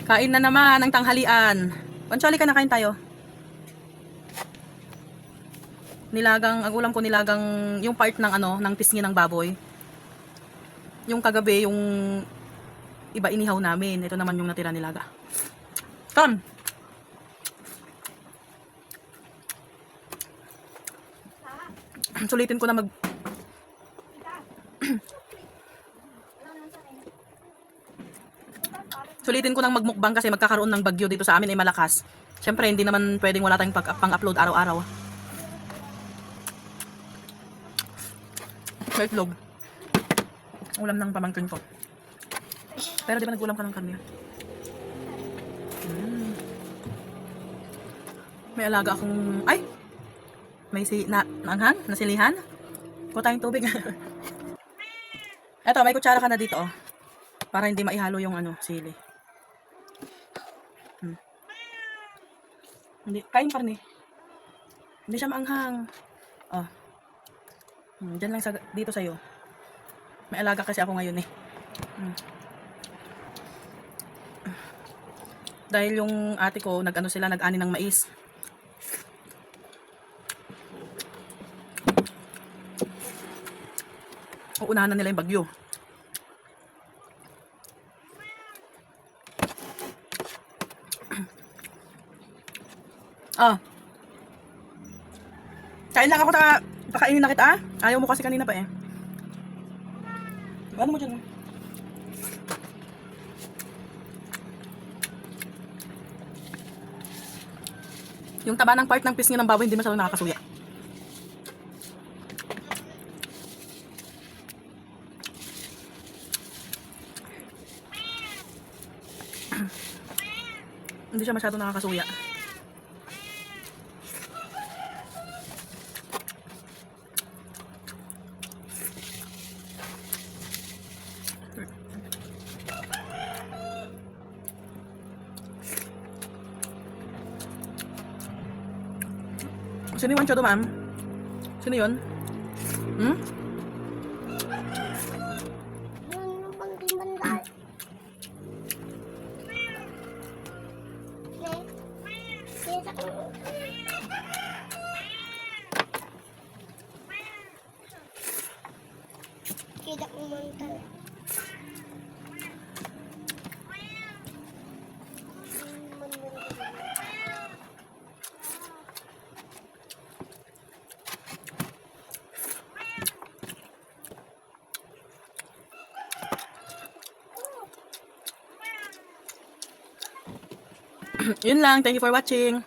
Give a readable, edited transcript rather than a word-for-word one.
Kain na naman ang tanghalian. Pansyali ka na, kain tayo. Nilagang, ang ulam ko nilagang yung part ng ano, ng pisngi ng baboy. Yung kagabi, yung iba inihaw namin. Ito naman yung natira nilaga. Come! Sulitin ko na Sulitin ko nang magmukbang kasi magkakaroon ng bagyo dito sa amin ay malakas. Siyempre, hindi naman pwedeng wala tayong pang-upload araw-araw. May itlog. Ulam ng pamangkin ko. Pero di ba nag-ulam ka ng karne? May alaga akong... Ay! May naanghang? Nasilihan? Kuha tayong tubig. Eto, may kutsara ka na dito, oh. Para hindi maihalo yung ano, sili. Hindi, kain karne. Hindi siya maanghang. Oh. Diyan lang dito sa'yo. May alaga kasi ako ngayon eh. Dahil yung ate ko, nag-ani ng mais. Uunahan na nila yung bagyo. Ah. Kain lang ako, pakainin na kita. Ayaw mo kasi kanina pa eh. Ano mo dyan? Yung taba ng part ng pisngi ng baboy hindi masyadong nakakasuya. Hindi siya masyadong nakakasuya. Sino yung wancho do, ma'am? Sino yun? Hmm? Yung panglimandal. Kita ko mantal. Yun lang. Thank you for watching.